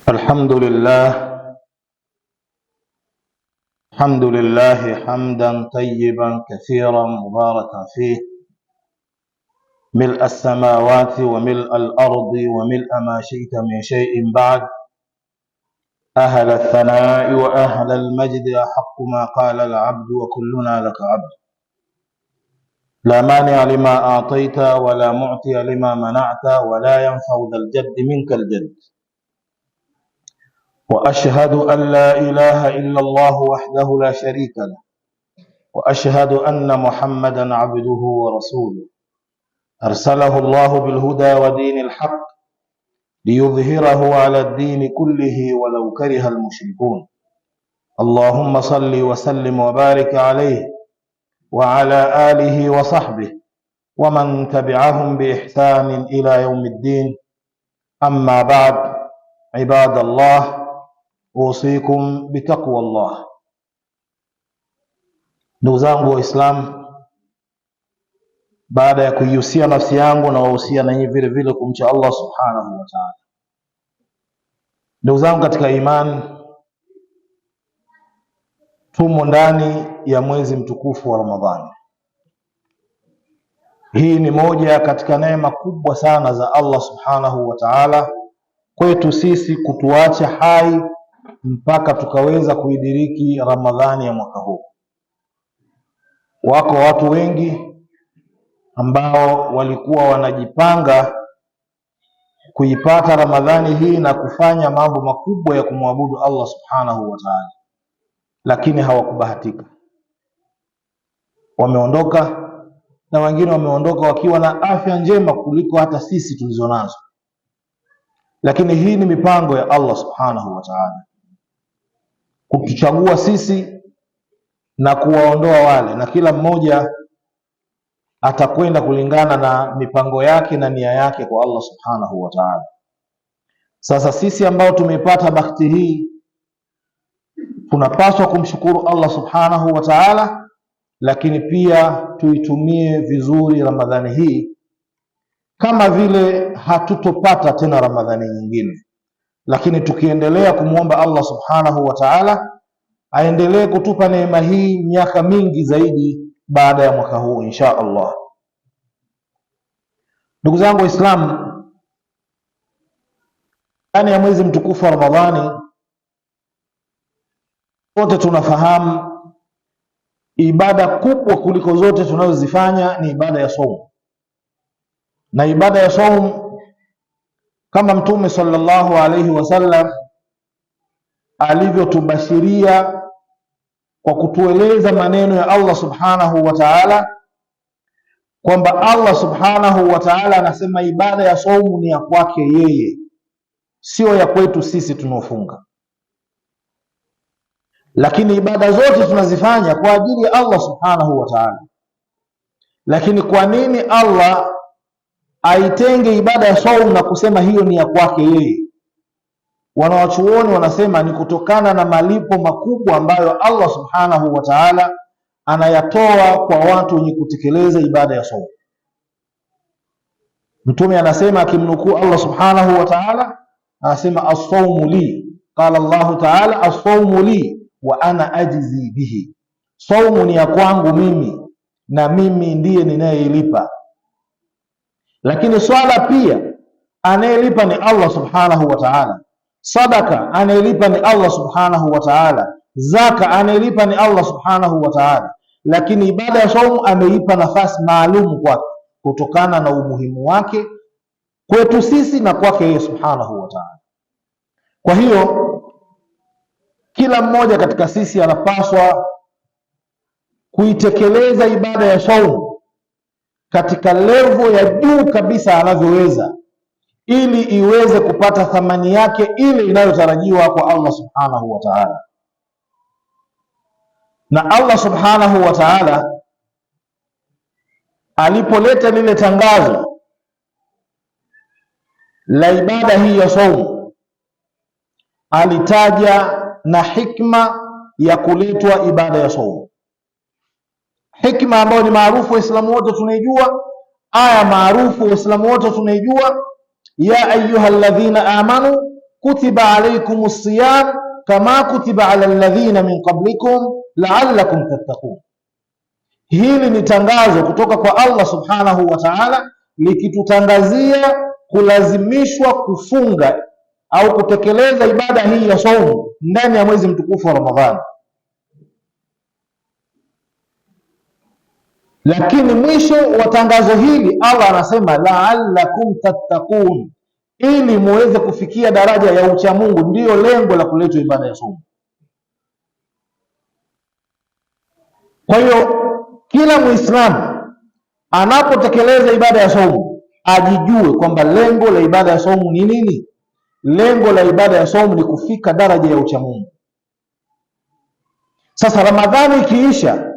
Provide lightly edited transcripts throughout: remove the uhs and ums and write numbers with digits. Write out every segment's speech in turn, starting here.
الحمد لله حمدا طيبا كثيرا مباركا فيه، ملء السماوات وملء الأرض وملء ما شئت من شيء بعد. أهل الثناء وأهل المجد أحق ما قال العبد وكلنا لك عبد. لا مانع لما أعطيت ولا معطي لما منعت ولا ينفع ذا الجد منك الجد. وأشهد أن لا إله إلا الله وحده لا شريك له، وأشهد أن محمدا عبده ورسوله أرسله الله بالهدى ودين الحق ليظهره على الدين كله ولو كره المشركون. اللهم صل وسلم وبارك عليه وعلى آله وصحبه ومن تبعهم بإحسان إلى يوم الدين. أما بعد، عباد الله، أوصيكم بتقوى الله. Ndugu zangu Waislamu, baada ya kuihusia nafsi yangu na wahusia na nyinyi vile vile kumcha Allah subhanahu wa ta'ala. Ndugu zangu katika imani, tumo ndani ya mwezi mtukufu wa Ramadhani. Hii ni moja katika neema kubwa sana za Allah subhanahu wa ta'ala kwetu sisi, kutuacha hai mpaka tukaweza kuidiriki Ramadhani ya mwaka huu. Wako watu wengi ambao walikuwa wanajipanga kuipata Ramadhani hii na kufanya mambo makubwa ya kumwabudu Allah subhanahu wa ta'ala, lakini hawakubahatika. Wameondoka, na wengine wameondoka wakiwa na afya njema kuliko hata sisi tulizonazo. Lakini hii ni mipango ya Allah subhanahu wa ta'ala, kutuchagua sisi na kuwaondoa wale, na kila mmoja atakwenda kulingana na mipango yake na nia yake kwa Allah subhanahu wa ta'ala. Sasa sisi ambao tumepata bahati hii tunapaswa kumshukuru Allah subhanahu wa ta'ala, lakini pia tuitumie vizuri Ramadhani hii, kama vile hatutopata tena Ramadhani nyingine, lakini tukiendelea kumwomba Allah subhanahu wa ta'ala aendelee kutupa neema hii miaka mingi zaidi baada ya mwaka huu insha Allah. Ndugu zangu Waislamu, ndani ya mwezi mtukufu wa Ramadhani wote tunafahamu ibada kubwa kuliko zote tunazozifanya ni ibada ya saumu. Na ibada ya saumu, kama Mtume sallallahu alaihi wasallam alivyotubashiria kwa kutueleza maneno ya Allah subhanahu wa ta'ala, kwamba Allah subhanahu wa ta'ala anasema ibada ya saumu ni ya kwake yeye, sio ya kwetu sisi tunaofunga. Lakini ibada zote tunazifanya kwa ajili ya Allah subhanahu wa ta'ala. Lakini kwa nini Allah aitenge ibada ya saumu na kusema hiyo ni ya kwake yeye? Wanawachuoni wanasema ni kutokana na malipo makubwa ambayo Allah subhanahu wa ta'ala anayatoa kwa watu wenye kutekeleza ibada ya saumu. Mtume anasema, akimnukuu Allah subhanahu wa ta'ala, anasema as-sawmu li, qala Allah ta'ala as-sawmu li wa ana ajzi bihi. Saumu ni ya kwangu mimi na mimi ndiye ninayeilipa. Lakini swala pia anayelipa ni Allah subhanahu wa ta'ala. Sadaka anayelipa ni Allah subhanahu wa ta'ala. Zaka anayelipa ni Allah subhanahu wa ta'ala. Lakini ibada ya saumu ameipa nafasi maalum kwake kutokana na umuhimu wake kwetu sisi na kwake yeye subhanahu wa ta'ala. Kwa hiyo kila mmoja katika sisi anapaswa kuitekeleza ibada ya saumu katika level ya juu kabisa anavyoweza, ili iweze kupata thamani yake ile inayotarajiwa kwa Allah subhanahu wa ta'ala. Na Allah subhanahu wa ta'ala alipoleta lile tangazo la ibada hii ya saumu, alitaja na hikma ya kuletwa ibada ya saumu, hikma ambayo ni maarufu Waislamu wote tunaijua, aya maarufu Waislamu wote tunaijua: ya ayyuhalladhina amanu kutiba alaykumus siyam kama kutiba ala alladhina min qablikum la'allakum tattaqun. Hili ni tangazo kutoka kwa Allah subhanahu wa ta'ala likitutangazia kulazimishwa kufunga au kutekeleza ibada hii ya saumu ndani ya mwezi mtukufu wa Ramadhani. Lakini mwisho wa tangazo hili Allah anasema la'allakum tattaqun, ili muweze kufikia daraja ya ucha Mungu. Ndiyo lengo la kuletwa ibada ya saumu. Kwa hiyo kila Muislamu anapotekeleza ibada ya saumu ajijue kwamba lengo la ibada ya saumu ni nini. Lengo la ibada ya saumu ni kufika daraja ya ucha Mungu. Sasa Ramadhani ikiisha,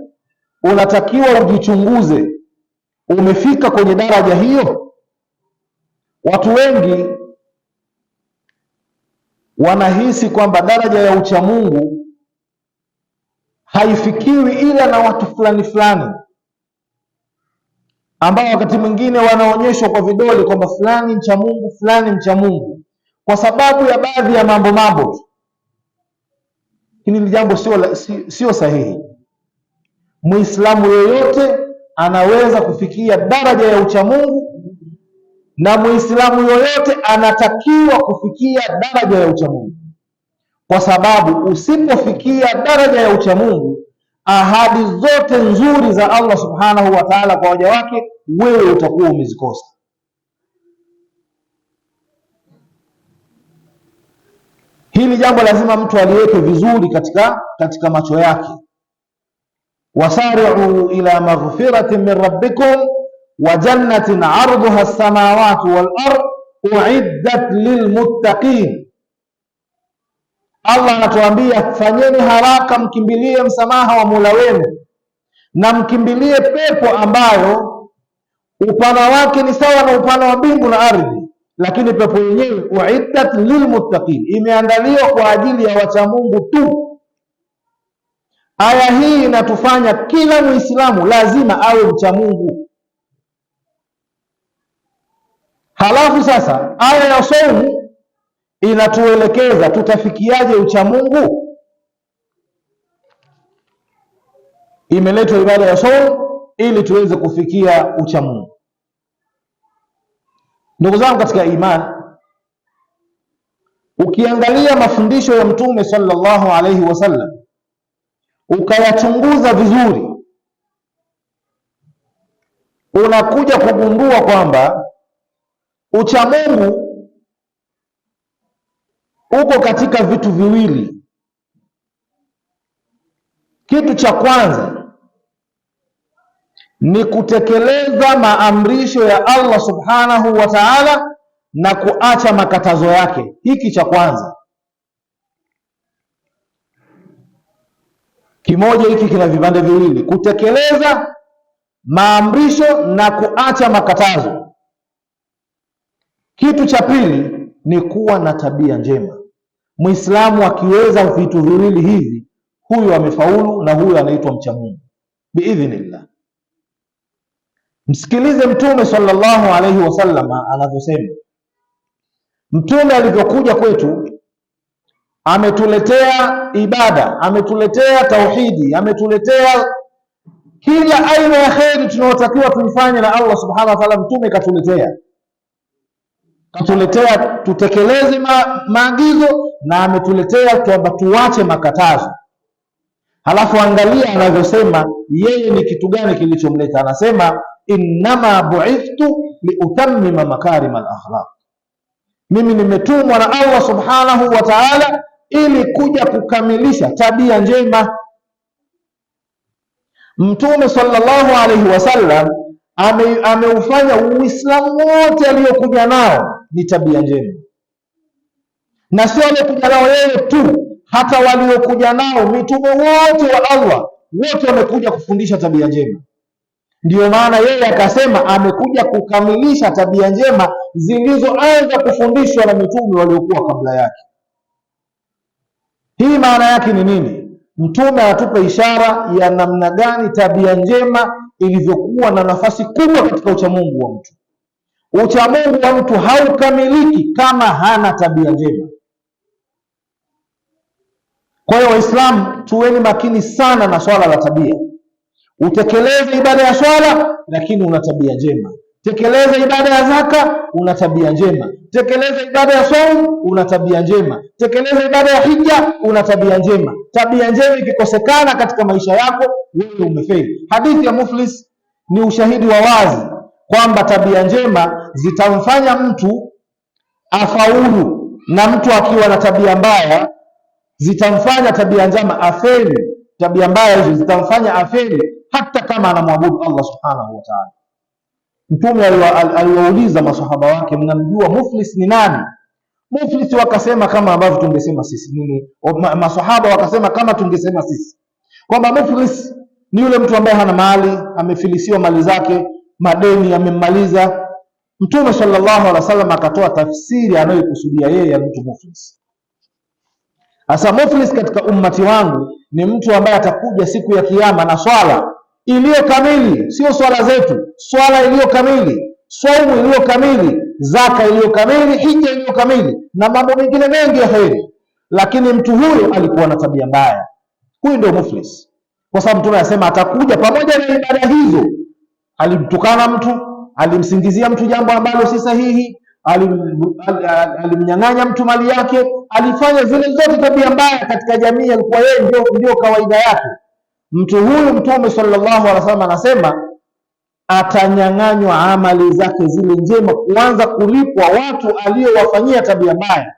unatakiwa ujichunguze, umefika kwenye daraja hiyo? Watu wengi wanahisi kwamba daraja ya ucha Mungu haifikiwi ila na watu fulani fulani, ambao wakati mwingine wanaonyeshwa kwa vidole kwamba fulani mcha Mungu, fulani mcha Mungu, kwa sababu ya baadhi ya mambo tu. Hili ni jambo sio sahihi. Muislamu yoyote anaweza kufikia daraja ya ucha Mungu, na Muislamu yoyote anatakiwa kufikia daraja ya ucha Mungu, kwa sababu usipofikia daraja ya ucha Mungu, ahadi zote nzuri za Allah subhanahu wa ta'ala kwa waja wake wewe utakuwa umezikosa. Hili jambo lazima mtu aliweke vizuri katika macho yake. wasari'u ila maghfiratin min rabbikum wa jannatin 'arduha as-samawati wal ard u'iddat lilmuttaqin. Allah anatuambia fanyeni haraka, mkimbilie msamaha wa Mola wenu na mkimbilie pepo ambayo upana wake ni sawa na upana wa mbingu na ardhi, lakini pepo yenyewe uiddat lilmuttaqin, imeandaliwa kwa ajili ya wacha Mungu tu. Aya hii inatufanya kila Muislamu lazima awe mcha Mungu. Halafu sasa aya ya saumu inatuelekeza tutafikiaje ucha Mungu. Imeletwa ibada ya saumu ili tuweze kufikia ucha Mungu. Ndugu zangu katika imani, ukiangalia mafundisho ya Mtume sallallahu alaihi wasallam ukayachunguza vizuri, unakuja kugundua kwamba ucha Mungu uko katika vitu viwili. Kitu cha kwanza ni kutekeleza maamrisho ya Allah subhanahu wa ta'ala na kuacha makatazo yake. Hiki cha kwanza. Kimoja hiki kina vipande viwili: kutekeleza maamrisho na kuacha makatazo. Kitu cha pili ni kuwa na tabia njema. Muislamu akiweza vitu viwili hivi, huyu amefaulu na huyu anaitwa mcha Mungu biidhnillah. Msikilize Mtume sallallahu alaihi wasallam anavyosema. Mtume alivyokuja kwetu ametuletea ibada, ametuletea tauhidi, ametuletea kila aina ya kheri tunayotakiwa tuifanye na Allah subhanahu wa ta'ala. Mtume katuletea tutekeleze maagizo na ametuletea kwamba tuache makatazo. Halafu angalia anavyosema yeye ni kitu gani kilichomleta. Anasema innama bu'ithtu liutammima makarima al-akhlaq, mimi nimetumwa na Allah subhanahu wa ta'ala ili kuja kukamilisha tabia njema. Mtume sallallahu alaihi wasallam ameufanya Uislamu wote aliyokuja nao ni tabia njema, na sio aliyokuja nao yeye tu, hata waliokuja nao mitume wote wa Allah wote wamekuja kufundisha tabia njema. Ndiyo maana yeye akasema amekuja kukamilisha tabia njema zilizoanza kufundishwa na mitume waliokuwa kabla yake. Hii maana yake ni nini? Mtume anatupa ishara ya namna gani tabia njema ilivyokuwa na nafasi kubwa katika uchamungu wa mtu. Uchamungu wa mtu haukamiliki kama hana tabia njema. Waislamu, tuweni makini sana na swala la tabia. Utekeleze ibada ya swala lakini una tabia njema. Tekeleza ibada ya zaka, una tabia njema. Tekeleza ibada ya saum, una tabia njema. Tekeleza ibada ya hija, una tabia njema. Tabia njema ikikosekana katika maisha yako, wewe umefeli. Hadithi ya Muflis ni ushahidi wa wazi kwamba tabia njema zitamfanya mtu afaulu, na mtu akiwa na tabia mbaya zitamfanya tabia njema afeli. Tabia mbaya hizo zitamfanya afeli hata kama anamwabudu Allah subhanahu wa ta'ala. Mtume aliwauliza masahaba wake, mnamjua Muflis ni nani? Muflis wakasema kama ambavyo tungesema sisi. Masahaba wakasema kama tungesema sisi kwamba Muflis ni yule mtu ambaye hana mali, amefilisiwa mali zake, madeni yamemmaliza. Mtume sallallahu alaihi wasallam akatoa tafsiri anayokusudia yeye ya mtu Muflis. Asa Muflis katika ummati wangu ni mtu ambaye atakuja siku ya kiyama na swala iliyo kamili, sio swala zetu, swala iliyo kamili, saumu iliyo kamili, zaka iliyo kamili, hija iliyo kamili na mambo mengine mengi ya kheri, lakini mtu huyo alikuwa na tabia mbaya. Huyu ndio Muflis, kwa sababu Mtume anasema atakuja pamoja na ibada hizo, alimtukana mtu, alimsingizia mtu jambo ambalo si sahihi, alimnyang'anya mtu mali yake, alifanya zile zote tabia mbaya katika jamii, alikuwa yeye ndio kawaida yake. Mtu huyu Mtume sallallahu alaihi wasallam anasema atanyang'anywa amali zake zile njema, kuanza kulipwa watu aliowafanyia tabia mbaya.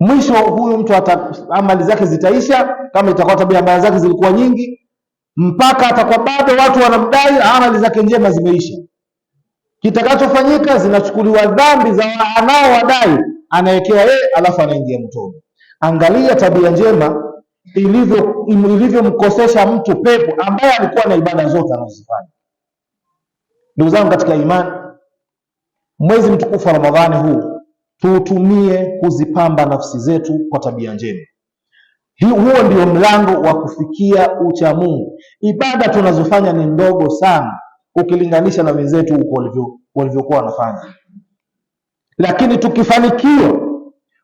Mwisho huyu mtu amali zake zitaisha, kama itakuwa tabia mbaya zake zilikuwa nyingi, mpaka atakuwa bado watu wanamdai, amali zake njema zimeisha. Kitakachofanyika, zinachukuliwa dhambi za anaowadai, anawekewa yeye, alafu anaingia motoni. Angalia tabia njema ilivyomkosesha mtu pepo ambaye alikuwa na ibada zote anazozifanya. Ndugu zangu katika imani, mwezi mtukufu wa Ramadhani huu tuutumie kuzipamba nafsi zetu kwa tabia njema. Huo ndio mlango wa kufikia ucha Mungu. Ibada tunazofanya ni ndogo sana ukilinganisha na wenzetu huko walivyokuwa wanafanya, lakini tukifanikiwa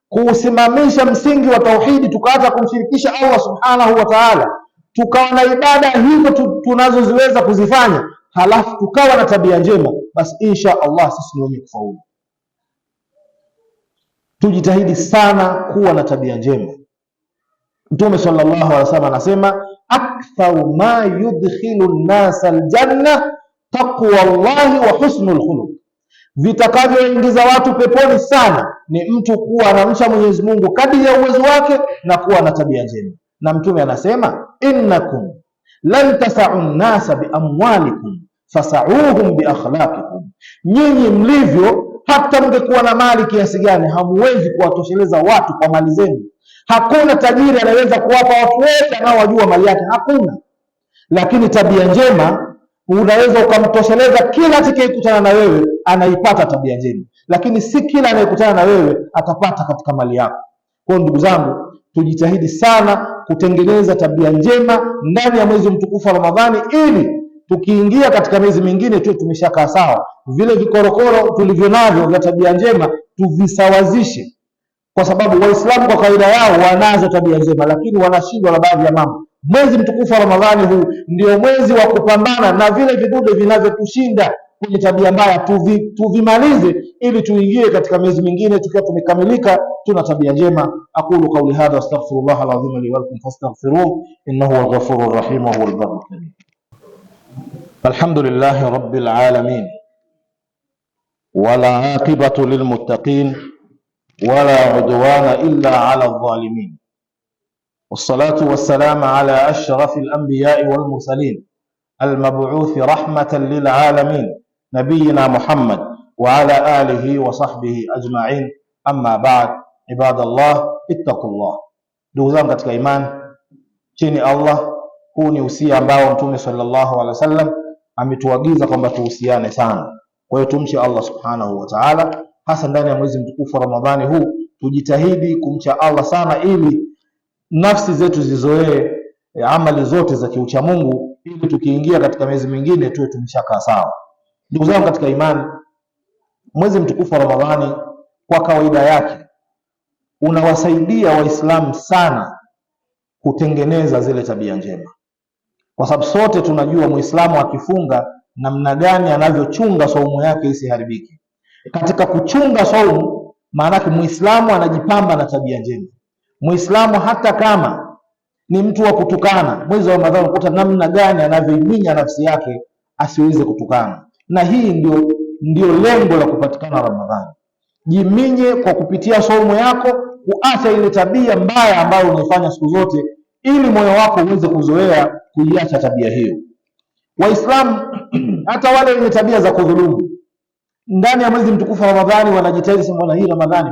kuusimamisha msingi wa tauhidi, tukaacha kumshirikisha Allah subhanahu wa ta'ala, tukawa na ibada hizo tunazoziweza kuzifanya, halafu tukawa na tabia njema, basi insha Allah sisi ni wenye kufaulu. Tujitahidi sana kuwa na tabia njema. Mtume sallallahu alaihi wasallam anasema aktharu ma yudkhilu an-nasa al-janna taqwa Allahi wa husnul khuluq. Vitakavyoingiza watu peponi sana ni mtu kuwa anamcha Mwenyezi Mungu kadiri ya uwezo wake na kuwa na tabia njema. Na Mtume anasema innakum lan tas'u an-nasa bi amwalikum fas'uhum bi akhlaqikum. Nyinyi mlivyo, hata mngekuwa na mali kiasi gani, hamuwezi kuwatosheleza watu kwa mali zenu. Hakuna tajiri anaweza kuwapa watu wote anaowajua mali yake, hakuna. Lakini tabia njema unaweza ukamtosheleza kila atakayekutana na wewe, anaipata tabia njema, lakini si kila anayekutana na wewe atapata katika mali yako. Kwa ndugu zangu, tujitahidi sana kutengeneza tabia njema ndani ya mwezi mtukufu wa Ramadhani, ili tukiingia katika miezi mingine tu tumeshakaa sawa. Vile vikorokoro tulivyo navyo vya tabia njema tuvisawazishe, kwa sababu Waislamu kwa kawaida yao wanazo tabia njema, lakini wanashindwa na baadhi ya mambo. Mwezi mtukufu wa Ramadhani huu ndio mwezi wa kupambana na vile vidude vinavyotushinda kwenye tabia mbaya, tuvimalize ili tuingie katika miezi mingine tukiwa tumekamilika, tuna tabia njema. Aqulu qawli hadha astaghfirullah alazim li wa lakum fastaghfiruhu innahu huwal ghafurur rahim wa huwal barrul karim. Alhamdulillahi rabbil alamin wala aqibatu lil muttaqin wala udwana illa ala adh-dhalimin. والصلاة والسلام على أشرف الأنبياء والمرسلين المبعوث رحمة للعالمين نبينا محمد وعلى آله وصحبه أجمعين. أما بعد، عباد الله اتقوا الله. ndugu zangu katika imani, chini Allah, huu ni usia ambao Mtume sallallahu alaihi wasallam ametuagiza kwamba tuhusiane sana. Kwa hiyo tumche Allah subhanahu wa ta'ala, hasa ndani ya mwezi mtukufu wa Ramadhani huu. Tujitahidi kumcha Allah sana, ili nafsi zetu zizoee amali zote za kiucha Mungu, ili tukiingia katika miezi mingine tuwe tumeshakaa sawa. Ndugu zangu katika imani, mwezi mtukufu wa Ramadhani kwa kawaida yake unawasaidia Waislamu sana kutengeneza zile tabia njema, kwa sababu sote tunajua Muislamu akifunga namna gani anavyochunga saumu yake isiharibike. Katika kuchunga saumu, maana yake Muislamu anajipamba na tabia njema. Muislamu hata kama ni mtu wa kutukana, mwezi wa Ramadhani ukuta namna gani anavyoiminya nafsi yake asiweze kutukana. Na hii ndio lengo la kupatikana Ramadhani. Jiminye kwa kupitia saumu yako, kuacha ile tabia mbaya ambayo unaifanya siku zote, ili moyo wako uweze kuzoea kuiacha tabia hiyo. Waislamu hata wale wenye tabia za kudhulumu ndani ya mwezi mtukufu wa Ramadhani wanajitahidi sana. Hii Ramadhani,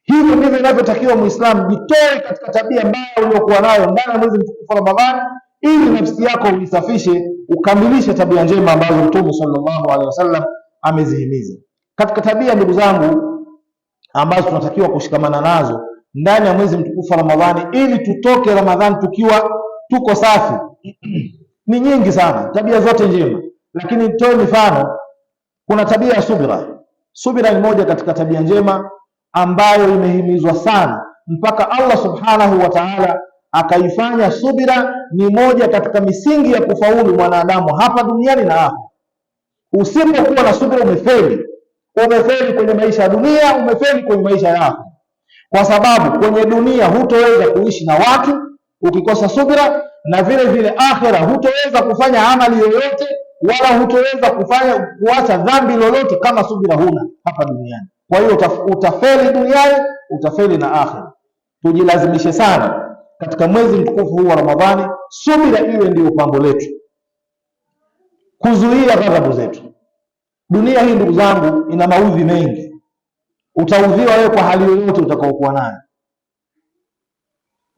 hivyo ndivyo inavyotakiwa Muislamu, jitoe katika tabia mbaya uliyokuwa nayo ndani ya mwezi mtukufu wa Ramadhani, ili nafsi yako uisafishe, ukamilishe tabia njema ambazo Mtume sallallahu alaihi wasallam amezihimiza. Katika tabia, ndugu zangu, ambazo tunatakiwa kushikamana nazo ndani ya mwezi mtukufu wa Ramadhani ili tutoke Ramadhani tukiwa tuko safi ni nyingi sana, tabia zote njema, lakini nitoe mifano. Kuna tabia ya subira. Subira ni moja katika tabia njema ambayo imehimizwa sana, mpaka Allah subhanahu wa ta'ala akaifanya subira ni moja katika misingi ya kufaulu mwanadamu hapa duniani na akhera. Usipokuwa na subira umefeli kwenye maisha ya dunia, umefeli kwenye maisha ya akhera, kwa sababu kwenye dunia hutoweza kuishi na watu ukikosa subira, na vile vile akhera hutoweza kufanya amali yoyote, wala hutoweza kuacha dhambi lolote kama subira huna hapa duniani. Kwa hiyo utafeli duniani, utafeli na akhera. Tujilazimishe sana katika mwezi mtukufu huu wa Ramadhani, subira iwe ndio pambo letu, kuzuia ghadhabu zetu. Dunia hii, ndugu zangu, ina maudhi mengi. Utaudhiwa wewe kwa hali yoyote utakayokuwa nayo.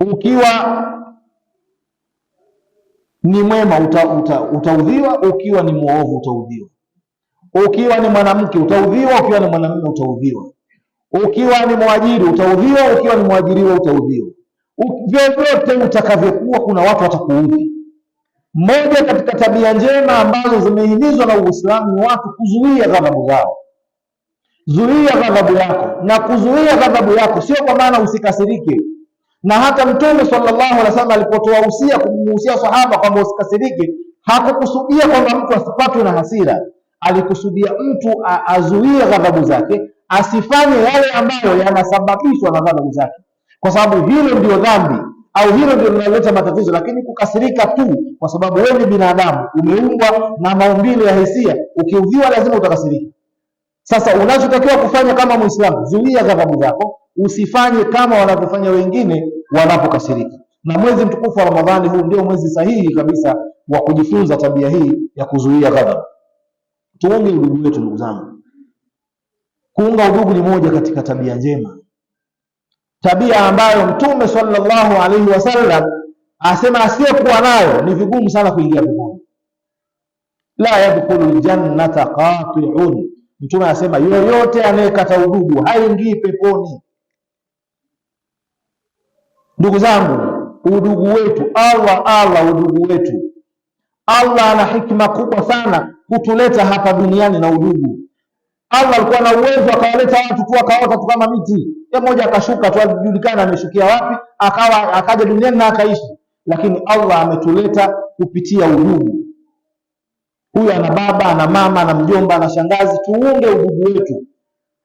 Ukiwa ni mwema utaudhiwa, ukiwa ni muovu utaudhiwa. Ukiwa ni mwanamke utaudhiwa, ukiwa ni mwanamume utaudhiwa. Ukiwa ni mwajiri utaudhiwa, ukiwa ni mwajiriwa utaudhiwa. Vyovyote utakavyokuwa, kuna watu watakuudhi. Moja katika tabia njema ambazo zimehimizwa na Uislamu ni watu kuzuia ghadhabu zao. Zuia ghadhabu yako, na kuzuia ghadhabu yako sio kwa maana usikasirike. Na hata Mtume sallallahu alaihi wasallam alipotoa usia kumhusia sahaba kwamba usikasirike, hakukusudia kwamba mtu asipatwe na hasira. Alikusudia mtu azuie ghadhabu zake, asifanye yale ambayo yanasababishwa na ghadhabu zake, kwa sababu hilo ndio dhambi au hilo ndio linaleta matatizo. Lakini kukasirika tu kwa sababu wewe ni binadamu, umeumbwa na maumbile ya hisia, ukiudhiwa lazima utakasirika. Sasa unachotakiwa kufanya kama Muislamu, zuia ghadhabu zako, usifanye kama wanavyofanya wengine wanapokasirika. Na mwezi mtukufu wa Ramadhani huu ndio mwezi sahihi kabisa wa kujifunza tabia hii ya kuzuia ghadhabu. Tuunge udugu wetu, ndugu zangu. Kuunga udugu ni moja katika tabia njema, tabia ambayo Mtume sallallahu alaihi wasallam asema asiyekuwa nayo ni vigumu sana kuingia peponi. La yadkhulul jannata qati'un, Mtume anasema yoyote anayekata udugu haingii peponi. Ndugu zangu, udugu wetu, udugu wetu, Allah ana hikma kubwa sana kutuleta hapa duniani na udugu. Allah alikuwa na uwezo akawaleta watu tu akaota tu kama miti. Mmoja akashuka tu ajulikana ameshukia wapi, akaja duniani na akaishi. Lakini Allah ametuleta kupitia udugu. Huyu ana baba, ana mama, ana mjomba, ana shangazi. Tuunge udugu wetu.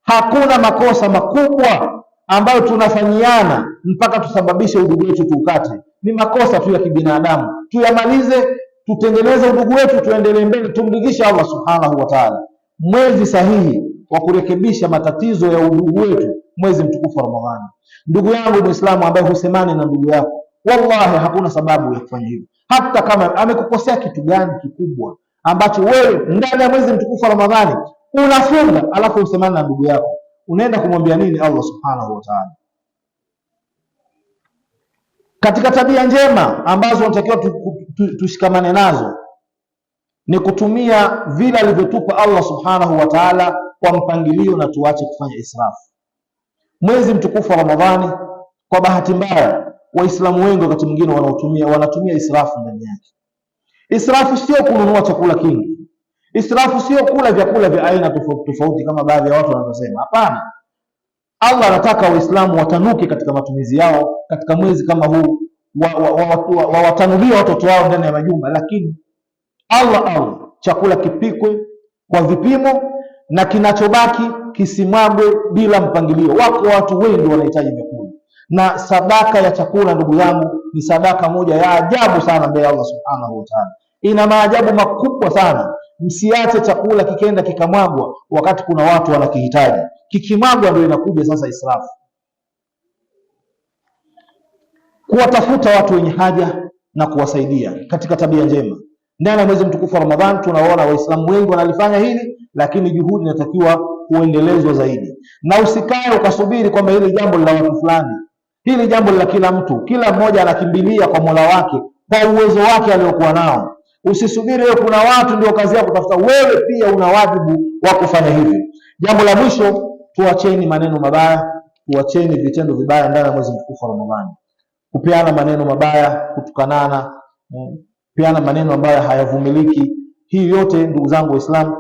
Hakuna makosa makubwa ambayo tunafanyiana mpaka tusababishe udugu wetu tuukate. Ni makosa tu ya kibinadamu. Tuyamalize, tutengeneze udugu wetu, tuendelee mbele, tumridhishe Allah subhanahu wa ta'ala. Mwezi sahihi wa kurekebisha matatizo ya udugu wetu, mwezi mtukufu wa Ramadhani. Ndugu yangu Muislamu ambaye husemani na ndugu yako, wallahi hakuna sababu ya kufanya hivyo. Hata kama amekukosea kitu gani kikubwa ambacho wewe ndani ya mwezi mtukufu wa Ramadhani unafunga, alafu usemani na ndugu yako, unaenda kumwambia nini Allah subhanahu wa ta'ala? Katika tabia njema ambazo tunatakiwa tushikamane nazo ni kutumia vile alivyotupa Allah subhanahu wa ta'ala kwa mpangilio, na tuache kufanya israfu. Mwezi mtukufu wa Ramadhani, kwa bahati mbaya, Waislamu wengi wakati mwingine wanatumia israfu ndani yake. Israfu sio kununua chakula kingi. Israfu sio kula vyakula vya aina tofauti tofauti kama baadhi ya watu wanavyosema. Hapana. Allah anataka Waislamu watanuke katika matumizi yao katika mwezi kama huu, watanulie watoto wao ndani ya majumba, lakini Allah chakula kipikwe kwa vipimo na kinachobaki kisimwagwe bila mpangilio. Wako watu wengi wanahitaji vyakula, na sadaka ya chakula, ndugu yangu, ni sadaka moja ya ajabu sana mbele ya Allah subhanahu wa ta'ala. Ina maajabu makubwa sana. Msiache chakula kikenda kikamwagwa wakati kuna watu wanakihitaji. Kikimwagwa ndio inakuja sasa israfu. Kuwatafuta watu wenye haja na kuwasaidia katika tabia njema. Ndani ya mwezi mtukufu wa Ramadhani tunaona Waislamu wengi wanalifanya hili, lakini juhudi inatakiwa kuendelezwa zaidi. Na usikae ukasubiri kwamba hili jambo la watu fulani. Hili jambo la kila mtu. Kila mmoja anakimbilia kwa Mola wake kwa uwezo wake aliokuwa nao. Usisubiri wewe kuna watu ndio kazi yako kutafuta, wewe pia una wajibu wa kufanya hivyo. Jambo la mwisho, tuacheni maneno mabaya, tuacheni vitendo vibaya ndani ya mwezi mtukufu wa Ramadhani. Kupeana maneno mabaya, kutukanana, kupeana maneno ambayo hayavumiliki. Hii yote ndugu zangu Waislamu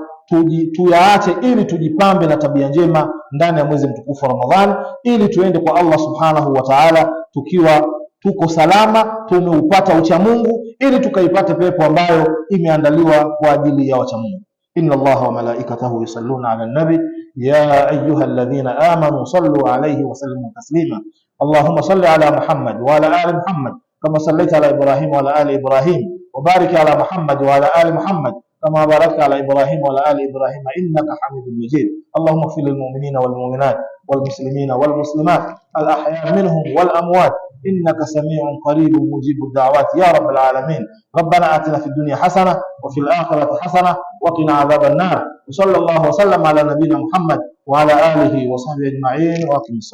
tuyaache ili tujipambe na tabia njema ndani ya mwezi mtukufu wa Ramadhani, ili tuende kwa Allah subhanahu wa ta'ala tukiwa tuko salama, tumeupata ucha Mungu, ili tukaipate pepo ambayo imeandaliwa kwa ajili ya wacha Mungu. Inna Allaha wa malaikatahu yusalluna ala nabi ya ayyuhalladhina amanu sallu alayhi wa sallimu taslima. Allahumma salli ala Muhammad wa ala ali Muhammad kama sallaita ala Ibrahim wa ala ali Ibrahim, wa barik ala Muhammad wa ala ali Muhammad كما باركت على إبراهيم وعلى آل إبراهيم إنك حميد مجيد. اللهم اغفر للمؤمنين والمؤمنات والمسلمين والمسلمات الأحياء منهم والأموات إنك سميع قريب مجيب الدعوات يا رب العالمين. ربنا آتنا في الدنيا حسنة وفي الآخرة حسنة وقنا عذاب النار. وصلى الله وسلم على نبينا محمد وعلى آله وصحبه أجمعين. وأقم الصلاة.